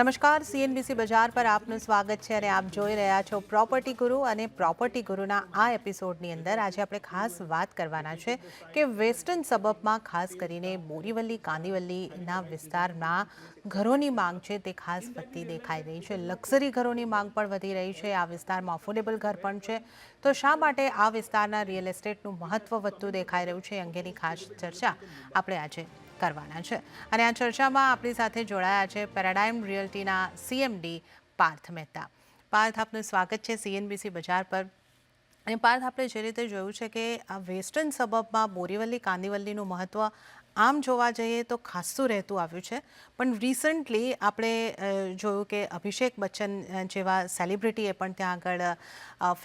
નમસ્કાર, સીએનબીસી બજાર પર આપનું સ્વાગત છે અને આપ જોઈ રહ્યા છો પ્રોપર્ટી ગુરુ અને પ્રોપર્ટી ગુરુના આ એપિસોડની અંદર આજે આપણે ખાસ વાત કરવાના છે કે વેસ્ટર્ન સબર્બમાં ખાસ કરીને બોરીવલી કાંદિવલીના વિસ્તારમાં ઘરોની માંગ છે તે ખાસ વધતી દેખાઈ રહી છે. લક્ઝરી ઘરોની માંગ પણ વધી રહી છે. આ વિસ્તારમાં અફોર્ડેબલ ઘર પણ છે. તો શા માટે આ વિસ્તારના રિયલ એસ્ટેટનું મહત્વ વધતું દેખાઈ રહ્યું છે અંગેની ખાસ ચર્ચા આપણે આજે કરવાના છે. અને આ ચર્ચામાં આપણી સાથે જોડાયા છે પેરાડાઇમ રિયલ્ટીના સીએમડી પાર્થ મહેતા. પાર્થ, આપનું સ્વાગત છે સીએનબીસી બજાર પર. અને પાર્થ, આપણે જે રીતે જોયું છે કે આ વેસ્ટર્ન સબર્બમાં બોરીવલી કાંદિવલીનું મહત્વ આમ જોવા જઈએ તો ખાસું રહેતું આવ્યું છે, પણ રિસન્ટલી આપણે જોયું કે અભિષેક બચ્ચન જેવા સેલિબ્રિટીએ પણ ત્યાં આગળ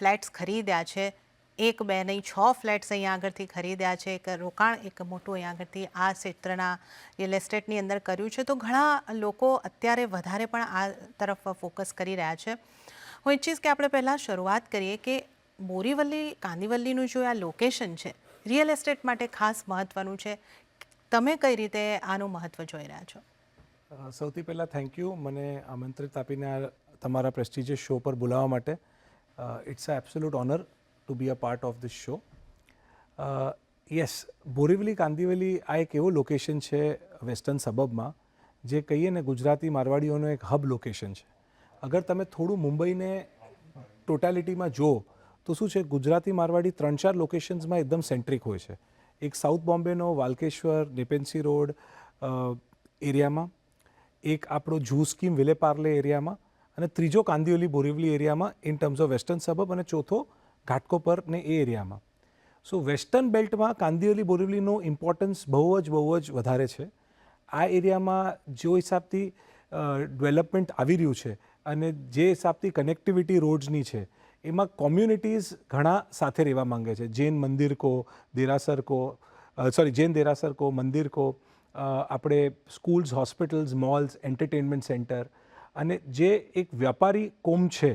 ફ્લેટ્સ ખરીદ્યા છે. 1 2 નહીં 6 ફ્લેટ્સ અહીંયા આગળથી ખરીદ્યા છે. એક રોકાણ એક મોટું અહીંયા આગળથી આ ક્ષેત્રના રિયલ એસ્ટેટની અંદર કર્યું છે. તો ઘણા લોકો અત્યારે વધારે પણ આ તરફ ફોકસ કરી રહ્યા છે. હું ઈચ્છીશ કે આપણે પહેલાં શરૂઆત કરીએ કે બોરીવલી કાંદિવલીનું જો આ લોકેશન છે રિયલ એસ્ટેટ માટે ખાસ મહત્ત્વનું છે. તમે કઈ રીતે આનું મહત્ત્વ જોઈ રહ્યા છો? સૌથી પહેલાં થેન્ક યુ મને આમંત્રિત આપીને તમારા પ્રેસ્ટિજિયસ શો પર બોલાવવા માટે. It's a absolute honour to be a part of this show. Yes, Borivali Kandivali આ એક એવો લોકેશન છે વેસ્ટર્ન સબર્બમાં જે કહીએ ને ગુજરાતી મારવાડીઓનો એક હબ લોકેશન છે. અગર તમે થોડું મુંબઈને ટોટાલિટીમાં જુઓ તો શું છે, ગુજરાતી મારવાડી 3-4 લોકેશન્સમાં એકદમ સેન્ટ્રિક હોય છે. એક સાઉથ બોમ્બેનો વાલકેશ્વર નેપેન્સી રોડ એરિયામાં, એક આપણો જૂ સ્કીમ વિલે પાર્લે એરિયામાં, અને ત્રીજો કાંદિવલી બોરીવલી એરિયામાં ઇન ટર્મ્સ ઓફ વેસ્ટર્ન સબર્બ, અને ચોથો ઘાટકોપર ને એ એરિયામાં. સો વેસ્ટર્ન બેલ્ટમાં કાંદિવલી બોરીવલીનું ઇમ્પોર્ટન્સ બહુ જ વધારે છે. આ એરિયામાં જો હિસાબથી ડેવલપમેન્ટ આવી રહ્યું છે અને જે હિસાબથી કનેક્ટિવિટી રોડ્સની છે, એમાં કોમ્યુનિટીઝ ઘણા સાથે રહેવા માંગે છે. જૈન દેરાસર કો, મંદિર કો, આપણે schools, hospitals, malls, entertainment centre, અને જે એક વ્યાપારી કોમ છે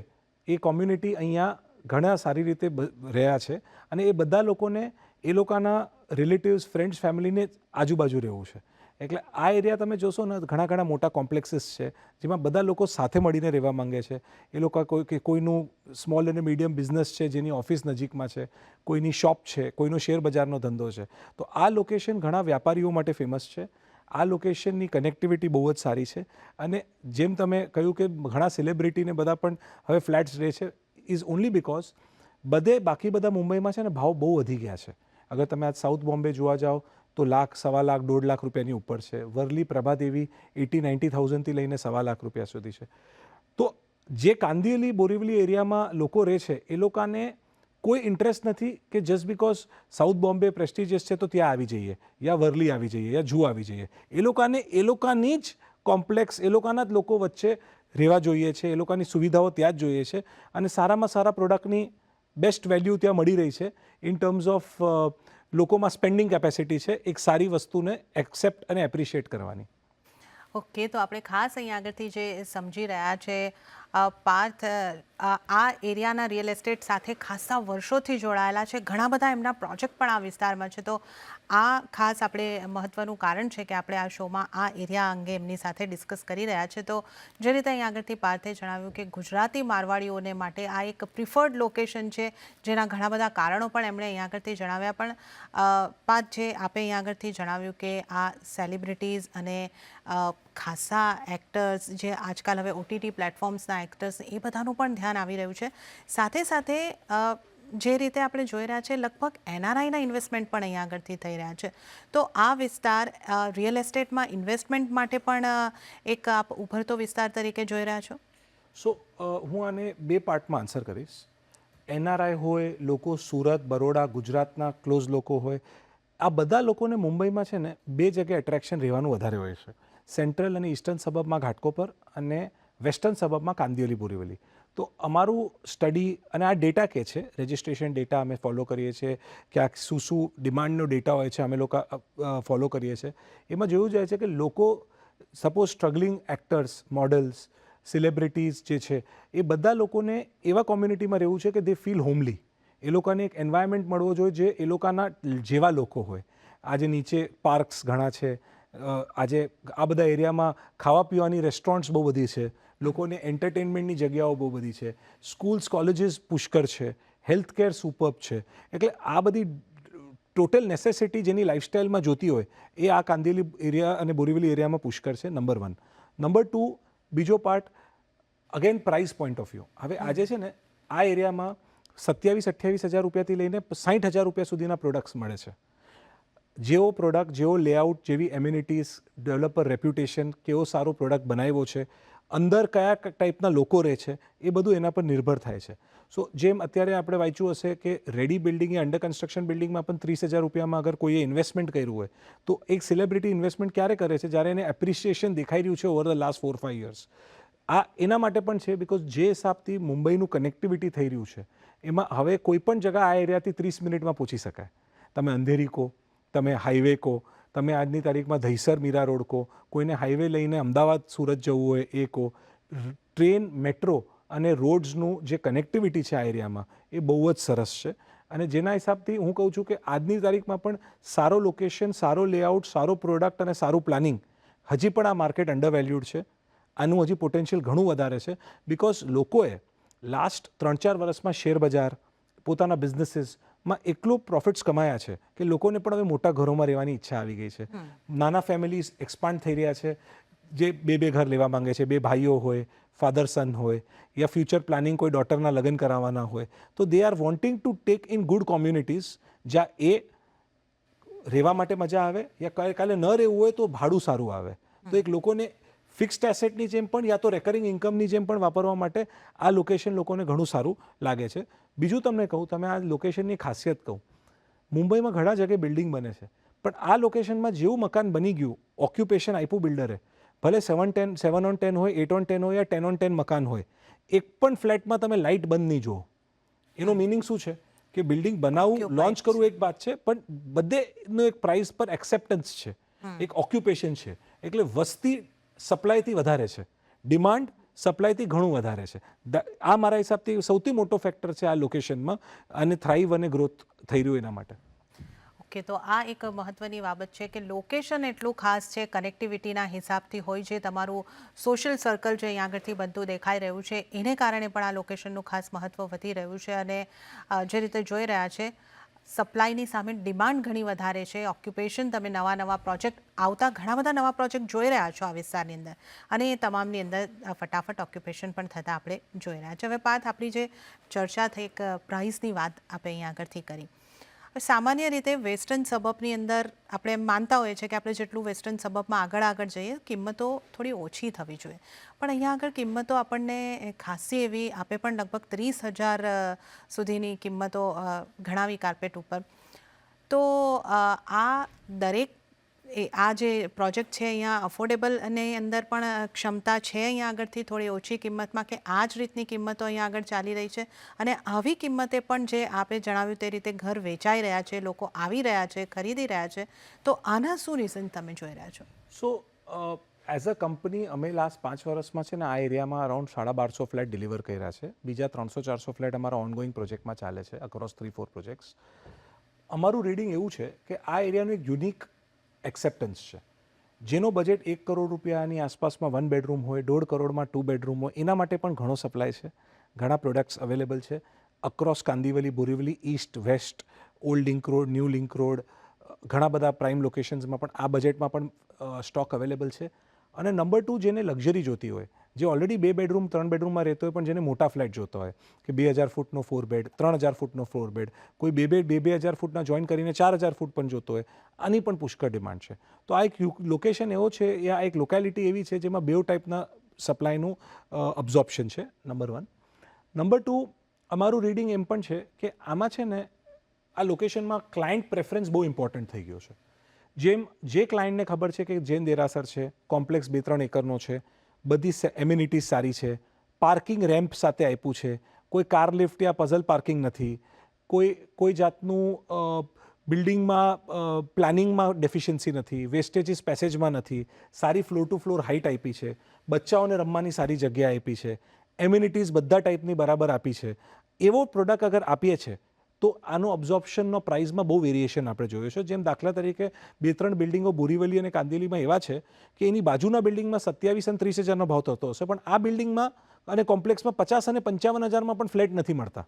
એ કોમ્યુનિટી અહીંયા ઘણા સારી રીતે રહ્યા છે. અને એ બધા લોકોને એ લોકોના રિલેટિવ્સ, ફ્રેન્ડ્સ, ફેમિલીને આજુબાજુ રહેવું છે. એટલે આ એરિયા તમે જોશો ને, ઘણા મોટા કોમ્પ્લેક્સીસ છે જેમાં બધા લોકો સાથે મળીને રહેવા માંગે છે. એ લોકો કોઈનું સ્મોલ અને મીડિયમ બિઝનેસ છે જેની ઓફિસ નજીકમાં છે, કોઈની શોપ છે, કોઈનો શેર બજારનો ધંધો છે. તો આ લોકેશન ઘણા વ્યાપારીઓ માટે ફેમસ છે. આ લોકેશનની કનેક્ટિવિટી બહુ જ સારી છે. અને જેમ તમે કહ્યું કે ઘણા સેલિબ્રિટીને બધા પણ હવે ફ્લેટ્સ રહે છે, ઇઝ ઓનલી બિકોઝ બાકી બધા મુંબઈમાં છે ને ભાવ બહુ વધી ગયા છે. અગર તમે આજ સાઉથ બોમ્બે જોવા જાઓ તો લાખ, 1.25 લાખ, 1.5 લાખ રૂપિયાની ઉપર છે. વર્લી, પ્રભાદેવી 80-90,000થી લઈને 1.25 લાખ રૂપિયા સુધી છે. તો જે કાંદિવલી બોરીવલી એરિયામાં લોકો રહે છે એ લોકોને કોઈ ઇન્ટરેસ્ટ નથી કે just because south Bombay prestigious છે તો ત્યાં આવી જઈએ, યા વર્લી આવી જઈએ, યા જૂ આવી જઈએ. એ લોકોની જ કોમ્પ્લેક્સ, એ લોકોના જ લોકો વચ્ચે રહેવા જોઈએ છે. એ લોકોની સુવિધાઓ ત્યાં જ જોઈએ છે. અને સારામાં સારા પ્રોડક્ટની બેસ્ટ વેલ્યુ ત્યાં મળી રહી છે. ઇન ટર્મ્સ ઓફ લોકોમાં સ્પેન્ડિંગ કેપેસિટી છે એક સારી વસ્તુને એક્સેપ્ટ અને એપ્રિશિએટ કરવાની. ઓકે, તો આપણે ખાસ અહીંયા આગળથી જે સમજી રહ્યા છે પાર્થ, આ એરિયાના રિયલ એસ્ટેટ સાથે ખાસા વર્ષોથી જોડાયેલા છે. ઘણા બધા એમના પ્રોજેક્ટ પણ આ વિસ્તારમાં છે. તો આ ખાસ આપણે મહત્ત્વનું કારણ છે કે આપણે આ શોમાં આ એરિયા અંગે એમની સાથે ડિસ્કસ કરી રહ્યા છે. તો જે રીતે અહીંયા આગળથી પાર્થે જણાવ્યું કે ગુજરાતી મારવાડીઓને માટે આ એક પ્રિફર્ડ લોકેશન છે, જેના ઘણા બધા કારણો પણ એમણે અહીંયા આગળથી જણાવ્યા. પણ પાર્થ, જે આપે અહીંયા આગળથી જણાવ્યું કે આ સેલિબ્રિટીઝ અને ખાસા એક્ટર્સ, જે આજકાલ હવે ઓટીટી પ્લેટફોર્મ્સના એક્ટર્સ, એ બધાનું પણ ધ્યાન આવી રહ્યું છે. સાથે સાથે જે રીતે આપણે જોઈ રહ્યા છે, લગભગ એનઆરઆઈના ઇન્વેસ્ટમેન્ટ પણ અહીંયા આગળથી થઈ રહ્યા છે. તો આ વિસ્તાર રિયલ એસ્ટેટમાં ઇન્વેસ્ટમેન્ટ માટે પણ એક આપ ઉભરતો વિસ્તાર તરીકે જોઈ રહ્યા છો? સો હું આને 2 પાર્ટમાં આન્સર કરીશ. એનઆરઆઈ હોય, લોકો સુરત, બરોડા, ગુજરાતના ક્લોઝ લોકો હોય, આ બધા લોકોને મુંબઈમાં છે ને 2 જગ્યાએ એટ્રેક્શન રહેવાનું વધારે હોય છે. સેન્ટ્રલ અને ઇસ્ટર્ન સબર્બમાં ઘાટકોપર, અને વેસ્ટર્ન સબર્બમાં કાંદિવલી બોરીવલી. તો અમારું સ્ટડી, અને આ ડેટા કે છે, રજિસ્ટ્રેશન ડેટા અમે ફોલો કરીએ છીએ, ક્યાંક શું ડિમાન્ડનો ડેટા હોય છે અમે લોકો ફોલો કરીએ છીએ. એમાં જોયું જાય છે કે લોકો suppose struggling actors, models, celebrities જે છે, એ બધા લોકોને એવા કોમ્યુનિટીમાં રહેવું છે કે દે ફીલ હોમલી. એ લોકોને એક એન્વાયરમેન્ટ મળવો જોઈએ જે એ લોકોના જેવા લોકો હોય. આજે નીચે પાર્ક્સ ઘણા છે, આજે આ બધા એરિયામાં ખાવા પીવાની રેસ્ટોરન્ટ્સ બહુ બધી છે, લોકોને એન્ટરટેનમેન્ટની જગ્યાઓ બહુ બધી છે, સ્કૂલ્સ કોલેજીસ પુષ્કળ છે, હેલ્થ કેર સુપર્બ છે. એટલે આ બધી ટોટલ નેસેસિટી જેની લાઇફસ્ટાઇલમાં જોતી હોય એ આ કાંદિવલી એરિયા અને બોરીવલી એરિયામાં પુષ્કળ છે. નંબર 1. નંબર 2, બીજો part again price point of view. હવે આજે છે ને આ એરિયામાં 27-28 હજાર રૂપિયાથી લઈને 60,000 રૂપિયા સુધીના પ્રોડક્ટ્સ મળે છે. જેવો પ્રોડક્ટ, જેવો લેઆઉટ, જેવી એમ્યુનિટીઝ, ડેવલપર રેપ્યુટેશન, કેવો સારો પ્રોડક્ટ બનાવ્યો છે, અંદર કયા ટાઈપના લોકો રહે છે, એ બધું એના પર નિર્ભર થાય છે. સો જેમ અત્યારે આપણે વાંચ્યું હશે કે રેડી બિલ્ડિંગ યા અંડર કન્સ્ટ્રક્શન બિલ્ડિંગમાં પણ 30,000 રૂપિયામાં અગર કોઈએ ઇન્વેસ્ટમેન્ટ કર્યું હોય તો એક સેલિબ્રિટી ઇન્વેસ્ટમેન્ટ ક્યારે કરે છે? જ્યારે એને એપ્રિસિએશન દેખાઈ રહ્યું છે ઓવર ધ લાસ્ટ 4-5 યર્સ. આ એના માટે પણ છે બિકોઝ જે હિસાબથી મુંબઈનું કનેક્ટિવિટી થઈ રહ્યું છે એમાં હવે કોઈ પણ જગ્યા આ એરિયાથી 30 મિનિટમાં પહોંચી શકાય. તમે અંધેરી કહો, તમે હાઈવે કહો, તમે આજની તારીખમાં દહીસર મીરા રોડ કહો, કોઈને હાઈવે લઈને અમદાવાદ સુરત જવું હોય એ કહો, ટ્રેન, મેટ્રો અને રોડ્સનું જે કનેક્ટિવિટી છે આ એરિયામાં એ બહુ જ સરસ છે. અને જેના હિસાબથી હું કહું છું કે આજની તારીખમાં પણ સારો લોકેશન, સારો લેઆઉટ, સારો પ્રોડક્ટ અને સારું પ્લાનિંગ, હજી પણ આ માર્કેટ અંડર વેલ્યુડ છે. આનું હજી પોટેન્શિયલ ઘણું વધારે છે બિકોઝ લોકોએ લાસ્ટ 3-4 વર્ષમાં શેર બજાર, પોતાના બિઝનેસીસમાં એટલું પ્રોફિટ્સ કમાયા છે કે લોકોને પણ હવે મોટા ઘરોમાં રહેવાની ઈચ્છા આવી ગઈ છે. નાના ફેમિલીઝ એક્સપાન્ડ થઈ રહ્યા છે, જે બે ઘર લેવા માંગે છે, 2 ભાઈઓ હોય, ફાધર સન હોય, યા ફ્યુચર પ્લાનિંગ કોઈ ડોટરના લગ્ન કરાવવાના હોય, તો they are wanting to take in good communities જ્યાં એ રહેવા માટે મજા આવે, યા કાલે ન રહેવું હોય તો ભાડું સારું આવે. તો એક લોકોને ફિક્સ્ડ એસેટની જેમ પણ યા તો રેકરિંગ ઇન્કમની જેમ પણ વાપરવા માટે આ લોકેશન લોકોને ઘણું સારું લાગે છે. બીજું તમને કહું, તમે આ લોકેશનની ખાસિયત કહું, મુંબઈમાં ઘણા જગ્યાએ બિલ્ડિંગ બને છે પણ આ લોકેશનમાં જેવું મકાન બની ગયું, ઓક્યુપેશન આપ્યું બિલ્ડરે, ભલે 7/10 હોય, 8/10 હોય યા 10/10 મકાન હોય, એક પણ ફ્લેટમાં તમે લાઇટ બંધ નહીં જુઓ. એનો મિનિંગ શું છે કે બિલ્ડિંગ બનાવવું, લોન્ચ કરવું એક વાત છે પણ બધેનો એક પ્રાઇસ પર એક્સેપ્ટન્સ છે, એક ઓક્યુપેશન છે. એટલે વસ્તી સપ્લાયથી વધારે છે, ડિમાન્ડ સપ્લાયથી ઘણું વધારે છે. આ મારા હિસાબથી સૌથી મોટો ફેક્ટર છે આ લોકેશનમાં અને થ્રાઇવ અને ગ્રોથ થઈ રહ્યું એના માટે. ઓકે, તો આ એક મહત્વની બાબત છે કે લોકેશન એટલું ખાસ છે, કનેક્ટિવિટીના હિસાબથી હોય છે, તમારું સોશિયલ સર્કલ જે અહીંયા આગળથી બનતું દેખાઈ રહ્યું છે એને કારણે પણ આ લોકેશનનું ખાસ મહત્ત્વ વધી રહ્યું છે. અને જે રીતે જોઈ રહ્યા છે સપ્લાયની સામે ડિમાન્ડ ઘણી વધારે છે, ઓક્યુપેશન, તમે નવા પ્રોજેક્ટ આવતા ઘણા બધા નવા પ્રોજેક્ટ જોઈ રહ્યા છો આ વિસ્તારની અંદર અને એ તમામની અંદર ફટાફટ ઓક્યુપેશન પણ થતાં આપણે જોઈ રહ્યા છીએ. હવે પાર્થ, આપણી જે ચર્ચા થઈ એક પ્રાઇસની વાત આપણે અહીંયા આગળથી કરી. સામાન્ય રીતે વેસ્ટર્ન સબર્બની અંદર આપણે એમ માનતા હોઈએ છીએ કે આપણે જેટલું વેસ્ટર્ન સબર્બમાં આગળ જઈએ કિંમતો થોડી ઓછી થવી જોઈએ, પણ અહીંયા આગળ કિંમતો આપણને ખાસી એવી આપે પણ લગભગ 30,000 સુધીની કિંમતો ગણાવી કાર્પેટ ઉપર. તો આ દરેક આ જે પ્રોજેક્ટ છે અહીંયા અફોર્ડેબલ અને અંદર પણ ક્ષમતા છે અહીંયા આગળથી થોડી ઓછી કિંમતમાં કે આ જ રીતની કિંમતો અહીંયા આગળ ચાલી રહી છે અને આવી કિંમતે પણ જે આપે જણાવ્યું તે રીતે ઘર વેચાઈ રહ્યા છે, લોકો આવી રહ્યા છે, ખરીદી રહ્યા છે, તો આના શું રીઝન તમે જોઈ રહ્યા છો? સો એઝ અ કંપની અમે લાસ્ટ 5 વર્ષમાં છે ને આ એરિયામાં અરાઉન્ડ 150 ફ્લેટ ડિલિવર કર્યા છે. બીજા 300-400 ફ્લેટ અમારા ઓનગોઈંગ પ્રોજેક્ટમાં ચાલે છે અક્રોસ 3-4 પ્રોજેક્ટ્સ. અમારું રીડિંગ એવું છે કે આ એરિયાનું એક યુનિક એક્સેપ્ટન્સ છે. જેનો બજેટ 1 કરોડ રૂપિયાની આસપાસમાં 1 બેડરૂમ હોય, 1.5 કરોડમાં 2 બેડરૂમ હોય, એના માટે પણ ઘણો સપ્લાય છે, ઘણા પ્રોડક્ટ્સ અવેલેબલ છે across Kandivali, Borivali, east, west, old link road, new link road, ઘણા બધા પ્રાઇમ લોકેશન્સમાં પણ આ બજેટમાં પણ સ્ટોક અવેલેબલ છે. અને નંબર 2, જેને લક્ઝરી જોતી હોય, જે ઓલરેડી 2 બેડરૂમ 3 બેડરૂમમાં રહેતો હોય પણ જેને મોટા ફ્લેટ જોતો હોય કે 2,000 ફૂટનો 4 બેડ, 3,000 ફૂટનો 4 બેડ, કોઈ 2,000 ફૂટના જોઈન કરીને 4,000 ફૂટ પણ જોતો હોય, આની પણ પુષ્કળ ડિમાન્ડ છે. તો આ એક લોકેશન એવો છે, આ એક લોકેલિટી એવી છે જેમાં 2 ટાઈપના સપ્લાયનું અબ્ઝોર્પ્શન છે. નંબર 1. નંબર 2, અમારું રીડિંગ એમ પણ છે કે આમાં છે ને આ લોકેશનમાં ક્લાયન્ટ પ્રેફરન્સ બહુ ઇમ્પોર્ટન્ટ થઈ ગયો છે. જે ક્લાયન્ટને ખબર છે કે જૈન દેરાસર છે, કોમ્પ્લેક્સ 2-3 એકરનો છે, બધી એમ્યુનિટીઝ સારી છે, પાર્કિંગ રેમ્પ સાથે આપ્યું છે, કોઈ કાર લિફ્ટ યા પઝલ પાર્કિંગ નથી, કોઈ જાતનું બિલ્ડિંગમાં પ્લાનિંગમાં ડેફિશિયન્સી નથી, વેસ્ટેજીસ પેસેજમાં નથી, સારી ફ્લોર ટુ ફ્લોર હાઇટ આપી છે, બચ્ચાઓને રમવાની સારી જગ્યા આપી છે, એમ્યુનિટીઝ બધા ટાઈપની બરાબર આપી છે. એવો પ્રોડક્ટ અગર આપીએ છીએ તો આનો અબ્ઝોર્પ્શનનો પ્રાઇસમાં બહુ વેરિએશન આપણે જોયો છે. જેમ દાખલા તરીકે 2-3 બિલ્ડિંગો બોરીવલી અને કાંદિવલીમાં એવા છે કે એની બાજુના બિલ્ડિંગમાં 27 અને 30 હજારનો ભાવ થતો હશે, પણ આ બિલ્ડિંગમાં અને કોમ્પ્લેક્સમાં 50 અને 55 હજારમાં પણ ફ્લેટ નથી મળતા.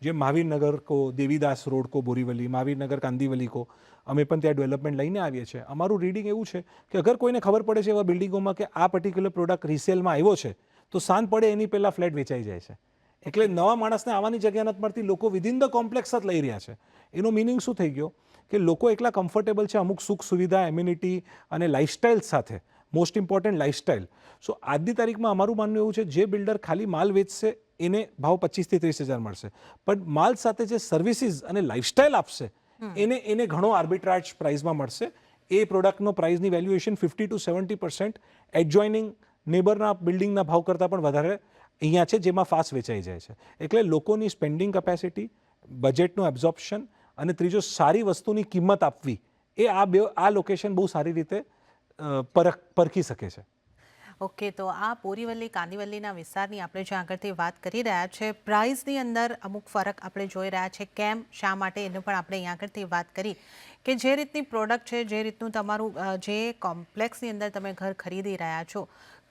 જેમ મહાવીરનગર કો, દેવીદાસ રોડ કો બોરીવલી, મહાવીરનગર કાંદિવલી કો, અમે પણ ત્યાં ડેવલપમેન્ટ લઈને આવીએ છીએ. અમારું રીડિંગ એવું છે કે અગર કોઈને ખબર પડે છે એવા બિલ્ડિંગોમાં કે આ પર્ટિક્યુલર પ્રોડક્ટ રિસેલમાં આવ્યો છે, તો સાંજ પડે એની પહેલાં ફ્લેટ વેચાઈ જાય છે. એટલે નવા માણસને આવવાની જગ્યા નથી મળતી, લોકો વિધિન ધ કોમ્પ્લેક્સ જ લઈ રહ્યા છે. એનો મિનિંગ શું થઈ ગયો કે લોકો એટલા કમ્ફર્ટેબલ છે અમુક સુખ સુવિધા, એમ્યુનિટી અને લાઇફસ્ટાઇલ સાથે, મોસ્ટ ઇમ્પોર્ટન્ટ લાઇફસ્ટાઇલ. સો આજની તારીખમાં અમારું માનવું એવું છે, જે બિલ્ડર ખાલી માલ વેચશે એને ભાવ 25 થી 30 હજાર મળશે, પણ માલ સાથે જે સર્વિસીસ અને લાઇફસ્ટાઇલ આપશે એને ઘણો આર્બિટ્રાજ પ્રાઇસમાં મળશે. એ પ્રોડક્ટનો પ્રાઇસની વેલ્યુએશન 50 to 70% એડજોઇનિંગ નેબરના બિલ્ડિંગના ભાવ કરતાં પણ વધારે અહીંયા છે, જેમાં ફાસ્ટ વેચાઈ જાય છે. એટલે લોકોની સ્પેન્ડિંગ કેપેસિટી, બજેટનું એબ્ઝોર્પ્શન અને ત્રીજો સારી વસ્તુની કિંમત આપવી, એ આ લોકેશન બહુ સારી રીતે પરખી શકે છે. ઓકે, તો આ બોરીવલી કાંદિવલીના વિસ્તારની આપણે જે આગળથી વાત કરી રહ્યા છે, પ્રાઇસની અંદર અમુક ફરક આપણે જોઈ રહ્યા છે. કેમ, શા માટે, એને પણ આપણે અહીં આગળથી વાત કરી કે જે રીતની પ્રોડક્ટ છે, જે રીતનું તમારું જે કોમ્પ્લેક્સની અંદર તમે ઘર ખરીદી રહ્યા છો,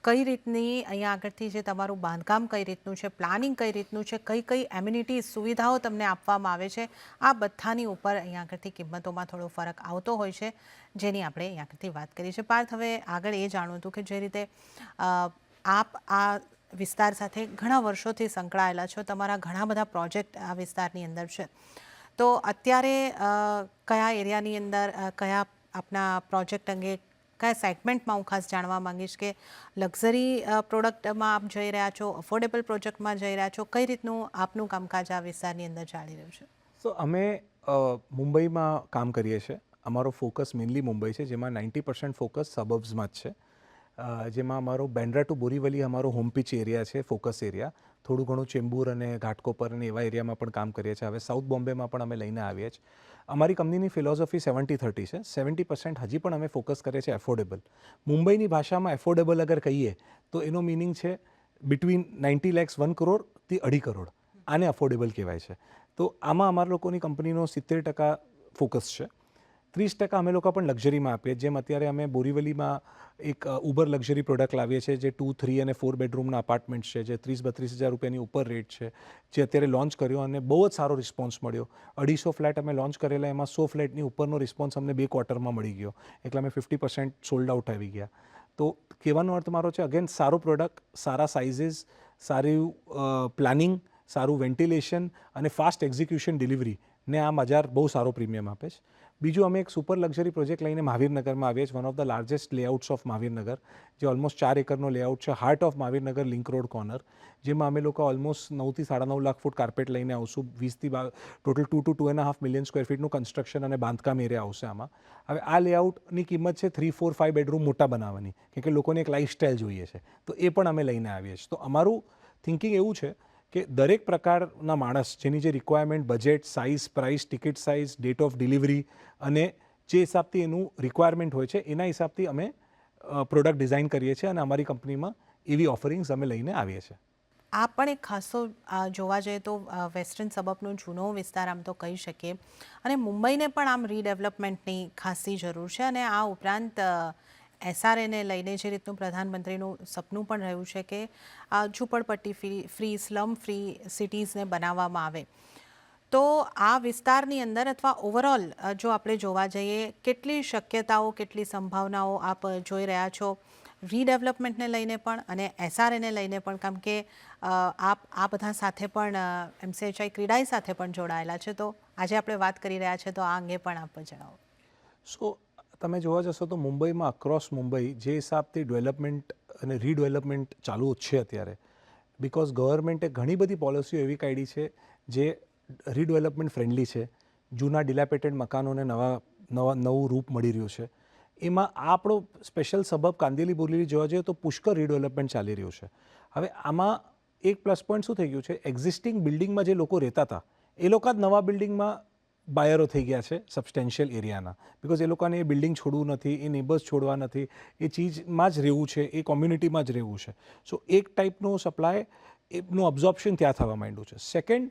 કઈ રીતની અહીંયા આગળથી જે તમારું બાંધકામ કઈ રીતનું છે, પ્લાનિંગ કઈ રીતનું છે, કઈ કઈ એમ્યુનિટી સુવિધાઓ તમને આપવામાં આવે છે, આ બધાની ઉપર અહીંયા આગળથી કિંમતોમાં થોડો ફરક આવતો હોય છે, જેની આપણે અહીંયા આગળથી વાત કરી છે. પાર્થ, હવે આગળ એ જાણવું હતું કે જે રીતે આપ આ વિસ્તાર સાથે ઘણા વર્ષોથી સંકળાયેલા છો, તમારા ઘણા બધા પ્રોજેક્ટ આ વિસ્તારની અંદર છે, તો અત્યારે કયા એરિયાની અંદર કયા આપના પ્રોજેક્ટ અંગે કયા સેગમેન્ટમાં હું ખાસ જાણવા માંગીશ કે લક્ઝરી પ્રોડક્ટમાં આપ જઈ રહ્યા છો, અફોર્ડેબલ પ્રોજેક્ટમાં જઈ રહ્યા છો, કઈ રીતનું આપનું કામકાજ આ વિસ્તારની અંદર ચાલી રહ્યું છે? સો અમે મુંબઈમાં કામ કરીએ છીએ. અમારો ફોકસ મેઇનલી મુંબઈ છે, જેમાં 90% ફોકસ સબર્બ્સમાં જ છે. જેમાં અમારો બેન્ડ્રા ટુ બોરીવલી અમારો હોમ પિચ એરિયા છે, ફોકસ એરિયા. થોડું ઘણું ચેમ્બુર અને ઘાટકોપર અને એવા એરિયામાં પણ કામ કરીએ છીએ. હવે સાઉથ બોમ્બેમાં પણ અમે લઈને આવીએ છીએ. અમારી કંપનીની ફિલોસોફી 70-30 છે. 70% હજી પણ અમે ફોકસ કરીએ છીએ એફોર્ડેબલ. મુંબઈની ભાષામાં એફોર્ડેબલ અગર કહીએ તો એનો મિનિંગ છે બિટવીન 90 lakhs 1 crore થી 2.5 crore. આને અફોર્ડેબલ કહેવાય છે. તો આમાં અમારા લોકોની કંપનીનો 70% ફોકસ છે. 30% અમે લોકો પણ લક્ઝરીમાં આપીએ. જેમ અત્યારે અમે બોરીવલીમાં એક ઉબર લક્ઝરી પ્રોડક્ટ લાવીએ છીએ, જે 2, 3 અને 4 બેડરૂમના અપાર્ટમેન્ટ છે, જે 30-32 હજાર રૂપિયાની ઉપર રેટ છે, જે અત્યારે લોન્ચ કર્યો અને બહુ જ સારો રિસ્પોન્સ મળ્યો. 250 ફ્લેટ અમે લોન્ચ કરેલા, એમાં 100 ફ્લેટની ઉપરનો રિસ્પોન્સ અમને 2 ક્વાર્ટરમાં મળી ગયો. એટલે અમે 50% સોલ્ડ આઉટ આવી ગયા. તો કહેવાનો અર્થ મારો છે, અગેન સારો પ્રોડક્ટ, સારા સાઇઝીસ, સારું પ્લાનિંગ, સારું વેન્ટિલેશન અને ફાસ્ટ એક્ઝિક્યુશન ડિલિવરી ને આ બજાર બહુ સારો પ્રીમિયમ આપે છે. બીજું અમે એક સુપર લક્ઝરી પ્રોજેક્ટ લઈને મહાવીરનગરમાં આવીએ છીએ, one of the largest layouts of Mahavir Nagar, જે ઓલમોસ્ટ 4 એકરનો લેઆઉટ છે, heart of Mahavir Nagar link road corner, જેમાં અમે લોકો ઓલમોસ્ટ 9 થી 9.5 લાખ ફૂટ કાર્પેટ લઈને આવશું. 20 થી ટોટલ 2 to 2.5 મિલિયન સ્ક્વેર ફીટનું કન્સ્ટ્રક્શન અને બાંધકામ એરિયા આવશે આમાં. હવે આ લેઆઉટની કિંમત છે 3, 4, 5 બેડરૂમ મોટા બનાવવાની, કેમ કે લોકોને એક લાઇફસ્ટાઇલ જોઈએ છે, તો એ પણ અમે લઈને આવીએ છીએ. તો અમારું થિંકિંગ એવું છે કે દરેક પ્રકારના માણસ જેની જે requirement, budget, size, price, ticket size, date of delivery અને જે હિસાબથી એનું રિક્વાયરમેન્ટ હોય છે, એના હિસાબથી અમે પ્રોડક્ટ ડિઝાઇન કરીએ છીએ અને અમારી કંપનીમાં એવી ઓફરિંગ્સ અમે લઈને આવીએ છીએ. આ પણ એક ખાસો જોવા જઈએ તો વેસ્ટર્ન સબર્બનો જૂનો વિસ્તાર આમ તો કહી શકીએ, અને મુંબઈને પણ આમ રીડેવલપમેન્ટની ખાસી જરૂર છે. અને આ ઉપરાંત SRAને લઈને જે રીતનું પ્રધાનમંત્રીનું સપનું પણ રહ્યું છે કે ઝૂંપડપટ્ટી ફ્રી, સ્લમ ફ્રી સિટીઝને બનાવવામાં આવે, તો આ વિસ્તારની અંદર અથવા ઓવરઓલ જો આપણે જોવા જઈએ, કેટલી શક્યતાઓ, કેટલી સંભાવનાઓ આપ જોઈ રહ્યા છો રીડેવલપમેન્ટને લઈને પણ અને SRAને લઈને પણ? કારણ કે આપ આ બધા સાથે પણ MCHI ક્રીડાઈ સાથે પણ જોડાયેલા છે, તો આજે આપણે વાત કરી રહ્યા છે, તો આ અંગે પણ આપ જણાવો. સો તમે જોવા જશો તો મુંબઈમાં અક્રોસ મુંબઈ જે હિસાબથી ડેવલપમેન્ટ અને રીડેવલપમેન્ટ ચાલુ છે અત્યારે, બિકોઝ ગવર્મેન્ટે ઘણી બધી પોલિસીઓ એવી કાઢી છે જે રીડેવલપમેન્ટ ફ્રેન્ડલી છે. જૂના ડિલેપેટેડ મકાનોને નવું રૂપ મળી રહ્યું છે. એમાં આ આપણો સ્પેશિયલ સબબ કાંદિવલી બોરીવલી જોવા જઈએ તો પુષ્કળ રીડેવલપમેન્ટ ચાલી રહ્યું છે. હવે આમાં એક પ્લસ પોઈન્ટ શું થઈ ગયું છે, એક્ઝિસ્ટિંગ બિલ્ડિંગમાં જે લોકો રહેતા હતા એ લોકો જ નવા બિલ્ડિંગમાં બાયરો થઈ ગયા છે સબસ્ટેન્શિયલ એરિયાના, બિકોઝ એ લોકોને એ બિલ્ડિંગ છોડવું નથી, એ નેબર્સ છોડવા નથી, એ ચીજમાં જ રહેવું છે, એ કોમ્યુનિટીમાં જ રહેવું છે. સો એક ટાઈપનો સપ્લાય એનું અબ્ઝોર્પ્શન ત્યાં થવા માંડ્યું છે. સેકન્ડ,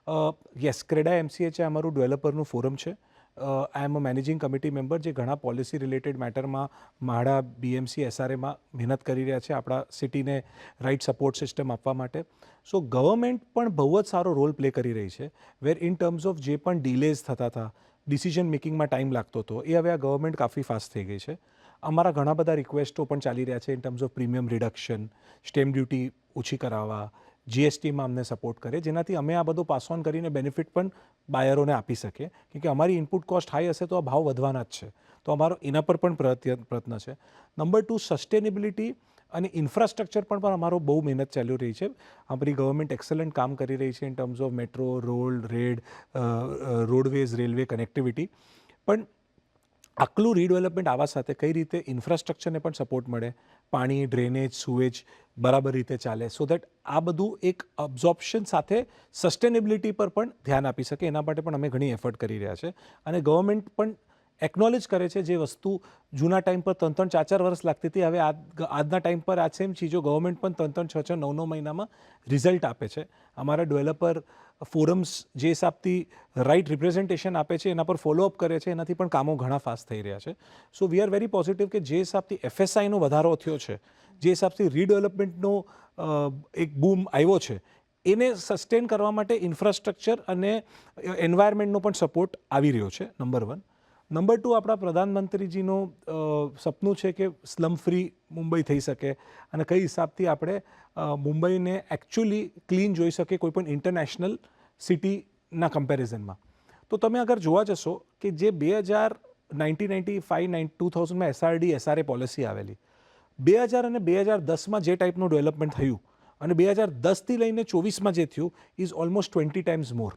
યસ, ક્રેડા એમસીએચ અમારું ડેવલપરનું ફોરમ છે. આઈ એમ અ મેનેજિંગ કમિટી મેમ્બર, જે ઘણા પોલિસી રિલેટેડ મેટરમાં માળા, બીએમસી, એસઆરએમાં મહેનત કરી રહ્યા છે આપણા સિટીને રાઇટ સપોર્ટ સિસ્ટમ આપવા માટે. સો ગવર્મેન્ટ પણ બહુ જ સારો રોલ પ્લે કરી રહી છે, વેર ઇન ટર્મ્સ ઓફ જે પણ ડિલેઝ થતા હતા, ડિસિઝન મેકિંગમાં ટાઈમ લાગતો હતો, એ હવે આ ગવર્મેન્ટ કાફી ફાસ્ટ થઈ ગઈ છે. અમારા ઘણા બધા રિક્વેસ્ટો પણ ચાલી રહ્યા છે in terms of premium reduction, stamp duty ઓછી કરાવવા, જીએસટીમાં અમને સપોર્ટ કરે, જેનાથી અમે આ બધું પાસ ઓન કરીને બેનિફિટ પણ બાયરોને આપી શકીએ. કેમકે અમારી ઇનપુટ કોસ્ટ હાઈ હશે તો આ ભાવ વધવાના જ છે. તો અમારો એના પર પણ પ્રયત્ન છે. નંબર 2, સસ્ટેનેબિલિટી અને ઇન્ફ્રાસ્ટ્રક્ચર પર પણ અમારો બહુ મહેનત ચાલી રહી છે. અમારી ગવર્મેન્ટ એક્સલન્ટ કામ કરી રહી છે in terms of metro, roadways, railway connectivity. પણ આટલું રીડેવલપમેન્ટ આવવા સાથે કઈ રીતે ઇન્ફ્રાસ્ટ્રક્ચરને પણ સપોર્ટ મળે, પાણી, ડ્રેનેજ, સુએજ બરાબર રીતે ચાલે, સો દેટ આ બધું એક અબ્ઝોર્પ્શન સાથે સસ્ટેનેબિલિટી પર પણ ધ્યાન આપી શકે, એના માટે પણ અમે ઘણી એફર્ટ કરી રહ્યા છે. અને ગવર્મેન્ટ પણ એકનોલેજ કરે છે જે વસ્તુ જૂના ટાઈમ પર 3-4 વર્ષ લાગતી હતી, હવે આજના ટાઈમ પર આ સેમ ચીજો ગવર્મેન્ટ પણ 3-6, 9 મહિનામાં રિઝલ્ટ આપે છે. અમારા ડેવલપર ફોરમ્સ જે હિસાબથી રાઇટ રિપ્રેઝન્ટેશન આપે છે, એના પર ફોલોઅપ કરે છે, એનાથી પણ કામો ઘણા ફાસ્ટ થઈ રહ્યા છે. સો વી આર વેરી પોઝિટિવ કે જે હિસાબથી એફએસઆઈનો વધારો થયો છે, જે હિસાબથી રીડેવલપમેન્ટનો એક બૂમ આવ્યો છે, એને સસ્ટેન કરવા માટે ઇન્ફ્રાસ્ટ્રક્ચર અને એન્વાયરમેન્ટનો પણ સપોર્ટ આવી રહ્યો છે, નંબર 1. નંબર 2, આપણા પ્રધાનમંત્રીજીનું સપનું છે કે સ્લમ ફ્રી મુંબઈ થઈ શકે, અને કઈ હિસાબથી આપણે મુંબઈને એકચ્યુઅલી ક્લીન જોઈ શકીએ કોઈ પણ ઇન્ટરનેશનલ સિટીના કમ્પેરિઝનમાં. તો તમે અગર જોવા જશો કે જે 1995-2000માં એસઆરએ પોલિસી આવેલી, 2000 અને 2010માં જે ટાઈપનું ડેવલપમેન્ટ થયું અને 2010થી લઈને 24માં જે થયું ઇઝ ઓલમોસ્ટ 20 ટાઈમ્સ મોર.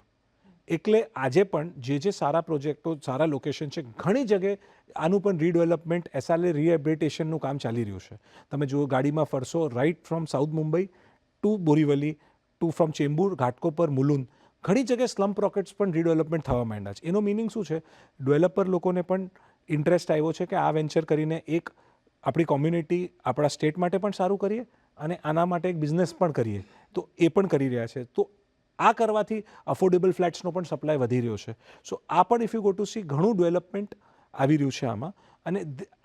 એટલે આજે પણ જે સારા પ્રોજેક્ટો, સારા લોકેશન છે, ઘણી જગ્યાએ આનું પણ રીડેવલપમેન્ટ, એસઆરએ રિહેબિલિટેશનનું કામ ચાલી રહ્યું છે. તમે જો ગાડીમાં ફરશો, right from south Mumbai to Borivali to from Chembur, Ghatkopar, Mulund, ઘણી જગ્યાએ સ્લમ પોકેટ્સ પણ રીડેવલપમેન્ટ થવા માંડ્યા છે. એનો મિનિંગ શું છે? ડેવલપર લોકોને પણ ઇન્ટરેસ્ટ આવ્યો છે કે આ વેન્ચર કરીને એક આપણી કોમ્યુનિટી, આપણા સ્ટેટ માટે પણ સારું કરીએ અને આના માટે એક બિઝનેસ પણ કરીએ, તો એ પણ કરી રહ્યા છે. તો આ કરવાથી અફોર્ડેબલ ફ્લેટ્સનો પણ સપ્લાય વધી રહ્યો છે. સો આ પણ if you go to C ઘણું ડેવલપમેન્ટ આવી રહ્યું છે આમાં. અને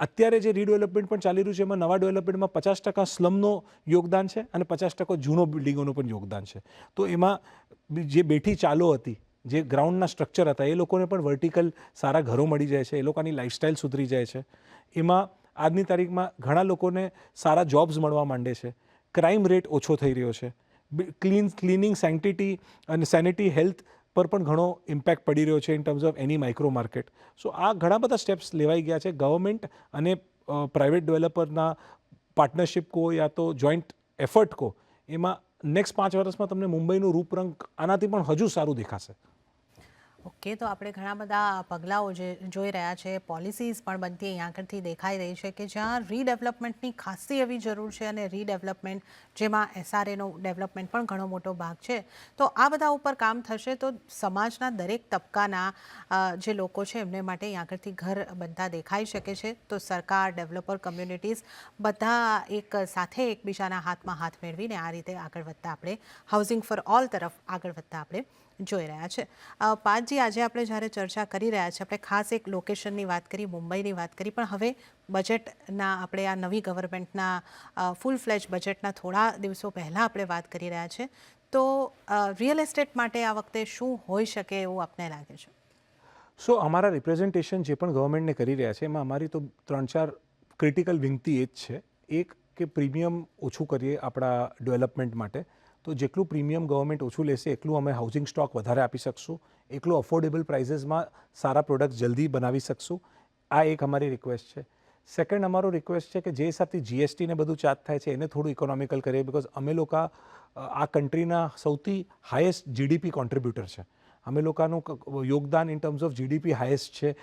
અત્યારે જે રીડેવલપમેન્ટ પણ ચાલી રહ્યું છે એમાં નવા ડેવલપમેન્ટમાં 50% સ્લમનો યોગદાન છે અને 50% જૂનો બિલ્ડિંગોનું પણ યોગદાન છે. તો એમાં જે બેઠી ચાલો હતી, જે ગ્રાઉન્ડના સ્ટ્રક્ચર હતા, એ લોકોને પણ વર્ટિકલ સારા ઘરો મળી જાય છે, એ લોકોની લાઇફસ્ટાઇલ સુધરી જાય છે. એમાં આજની તારીખમાં ઘણા લોકોને સારા જોબ્સ મળવા માંડે છે, ક્રાઇમ રેટ ઓછો થઈ રહ્યો છે, ક્લિનિંગ, સેન્ટિટી અને સેનિટી, હેલ્થ પર પણ ઘણો ઇમ્પેક્ટ પડી રહ્યો છે in terms of any micro market. So આ ઘણા બધા સ્ટેપ્સ લેવાઈ ગયા છે. ગવર્મેન્ટ અને પ્રાઇવેટ ડેવલપરના પાર્ટનરશિપ કહો યા તો જોઈન્ટ એફર્ટ કહો, એમાં નેક્સ્ટ 5 વર્ષમાં તમને મુંબઈનું રૂપરંગ આનાથી પણ હજુ સારું દેખાશે. ઓકે, તો આપણે ઘણા બધા પગલાઓ જે જોઈ રહ્યા છે, પોલિસીઝ પણ બનતી અહીંયા આગળથી દેખાઈ રહી છે કે જ્યાં રીડેવલપમેન્ટની ખાસી એવી જરૂર છે, અને રીડેવલપમેન્ટ જેમાં એસઆરએનો ડેવલપમેન્ટ પણ ઘણો મોટો ભાગ છે. તો આ બધા ઉપર કામ થશે તો સમાજના દરેક તબક્કાના જે લોકો છે એમને માટે અહીંયા આગળથી ઘર બનતા દેખાઈ શકે છે. તો સરકાર, ડેવલપર કમ્યુનિટીઝ બધા એક સાથે એકબીજાના હાથમાં હાથ મેળવીને આ રીતે આગળ વધતા આપણે હાઉસિંગ ફોર ઓલ તરફ આગળ વધતા આપણે જોઈ રહ્યા છે. પાર્થજી, આજે આપણે જ્યારે ચર્ચા કરી રહ્યા છીએ, આપણે ખાસ એક લોકેશનની વાત કરી, મુંબઈની વાત કરી, પણ હવે બજેટના, આપણે આ નવી ગવર્મેન્ટના ફૂલ ફ્લેજ બજેટના થોડા દિવસો પહેલાં આપણે વાત કરી રહ્યા છીએ. તો રિયલ એસ્ટેટ માટે આ વખતે શું હોઈ શકે એવું આપને લાગે છે? સો અમારા રિપ્રેઝન્ટેશન જે પણ ગવર્મેન્ટને કરી રહ્યા છે એમાં અમારી તો 3-4 ક્રિટિકલ વિનંતી એ જ છે. એક કે પ્રીમિયમ ઓછું કરીએ આપણા ડેવલપમેન્ટ માટે. તો જેટલું પ્રીમિયમ ગવર્મેન્ટ ઓછું લેશે એટલું અમે હાઉસિંગ સ્ટોક વધારે આપી શકશું, એટલું અફોર્ડેબલ પ્રાઇઝીસમાં સારા પ્રોડક્ટ જલ્દી બનાવી શકશું. આ એક અમારી રિક્વેસ્ટ છે. સેકન્ડ અમારો રિક્વેસ્ટ છે કે જે હિસાબથી જીએસટીને બધું ચાર્જ થાય છે એને થોડું ઇકોનોમિકલ કરીએ, બિકોઝ અમે લોકો આ કન્ટ્રીના સૌથી હાઈએસ્ટ જીડીપી કોન્ટ્રીબ્યુટર છે. અમે લોકોનું યોગદાન in terms of GDP highest છે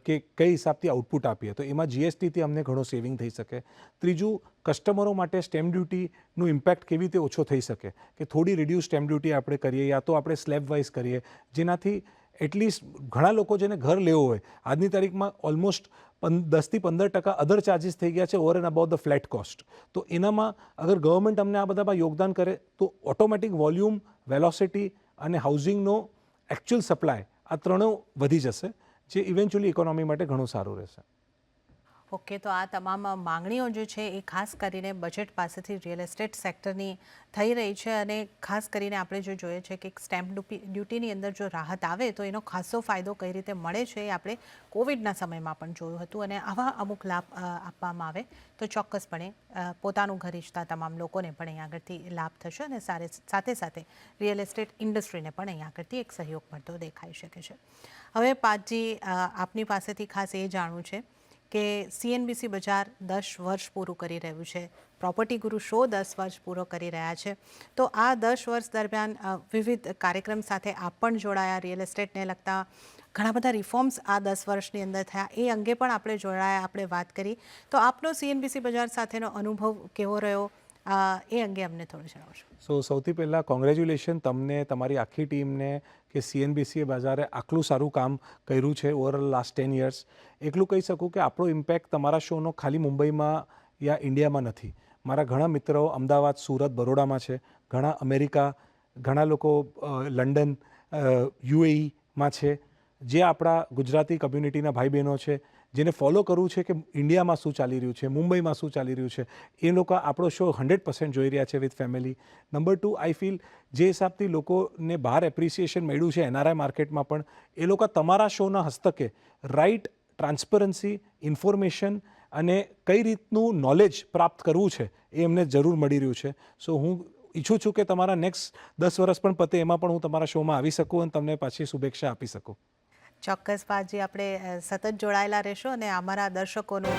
કે કઈ હિસાબથી આઉટપુટ આપીએ, તો એમાં જીએસટીથી અમને ઘણો સેવિંગ થઈ શકે. ત્રીજું, કસ્ટમરો માટે સ્ટેમ્પ ડ્યુટીનું ઇમ્પેક્ટ કેવી રીતે ઓછો થઈ શકે, કે થોડી રિડ્યુસ સ્ટેમ્પ ડ્યુટી આપણે કરીએ યા તો આપણે સ્લેબ વાઇઝ કરીએ, જેનાથી એટલીસ્ટ ઘણા લોકો જેને ઘર લેવો હોય, આજની તારીખમાં ઓલમોસ્ટ 10-15% અધર ચાર્જિસ થઈ ગયા છે over and about the flat cost. તો એનામાં અગર ગવર્મેન્ટ અમને આ બધામાં યોગદાન કરે તો ઓટોમેટિક વોલ્યુમ, વેલોસિટી અને હાઉસિંગનો એકચ્યુઅલ સપ્લાય આ ત્રણેય વધી જશે, જે ઇવેન્ચ્યુઅલી ઇકોનોમી માટે ઘણું સારું રહેશે. ઓકે, તો આ તમામ માંગણીઓ જે છે એ ખાસ કરીને બજેટ પાસેથી રિયલ એસ્ટેટ સેક્ટરની થઈ રહી છે અને ખાસ કરીને આપણે જો જોઈએ છે કે સ્ટેમ્પ ડ્યુટીની અંદર જો રાહત આવે તો એનો ખાસો ફાયદો કઈ રીતે મળે છે એ આપણે કોવિડના સમયમાં પણ જોયું હતું અને આવા અમુક લાભ આપવામાં આવે તો ચોક્કસપણે પોતાનું ઘર ઈચ્છતા તમામ લોકોને પણ અહીં આગળથી લાભ થશે અને સાથે સાથે રિયલ એસ્ટેટ ઇન્ડસ્ટ્રીને પણ અહીં આગળથી એક સહયોગ મળતો દેખાઈ શકે છે. હવે પાજી, આપની પાસેથી ખાસ એ જાણવું છે કે CNBC બજાર 10 વર્ષ પૂરું કરી રહ્યું છે, પ્રોપર્ટી ગુરુ શો 10 વર્ષ પૂરો કરી રહ્યા છે, તો આ 10 વર્ષ દરમિયાન વિવિધ કાર્યક્રમ સાથે આપ પણ જોડાયા, રિયલ એસ્ટેટને લગતા ઘણા બધા રિફોર્મ્સ આ 10 વર્ષની અંદર થયા, એ અંગે પણ આપણે જોડાયા, આપણે વાત કરી. તો આપનો CNBC બજાર સાથેનો અનુભવ કેવો રહ્યો એ અંગે અમને થોડું જણાવશો. સૌથી પહેલાં કોંગ્રેચ્યુલેશન તમને, તમારી આખી ટીમને કે CNBC બજારે આટલું સારું કામ કર્યું છે ઓવર લાસ્ટ 10 યર્સ. એટલું કહી શકું કે આપણો ઇમ્પેક્ટ તમારા શોનો ખાલી મુંબઈમાં યા ઇન્ડિયામાં નથી. મારા ઘણા મિત્રો અમદાવાદ, સુરત, બરોડામાં છે, ઘણા અમેરિકા, ઘણા લોકો લંડન, UAEમાં છે, જે આપણા ગુજરાતી કમ્યુનિટીના ભાઈ બહેનો છે, જેને ફોલો કરવું છે કે ઇન્ડિયામાં શું ચાલી રહ્યું છે, મુંબઈમાં શું ચાલી રહ્યું છે, એ લોકો આપણો શો 100% જોઈ રહ્યા છે with family. Number 2, I feel જે હિસાબથી લોકોને બહાર એપ્રિસિએશન મળ્યું છે NRI માર્કેટમાં પણ, એ લોકો તમારા શોના હસ્તકે રાઇટ ટ્રાન્સપરન્સી, ઇન્ફોર્મેશન અને કઈ રીતનું નોલેજ પ્રાપ્ત કરવું છે એ એમને જરૂર મળી રહ્યું છે. સો હું ઈચ્છું છું કે તમારા નેક્સ્ટ 10 વર્ષ પણ પતે એમાં પણ હું તમારા શોમાં આવી શકું અને તમને પાછી શુભેચ્છા આપી શકું. ચોક્કસ પાજી, આપણે સતત જોડાયેલા રહેશો અને અમારા દર્શકોનું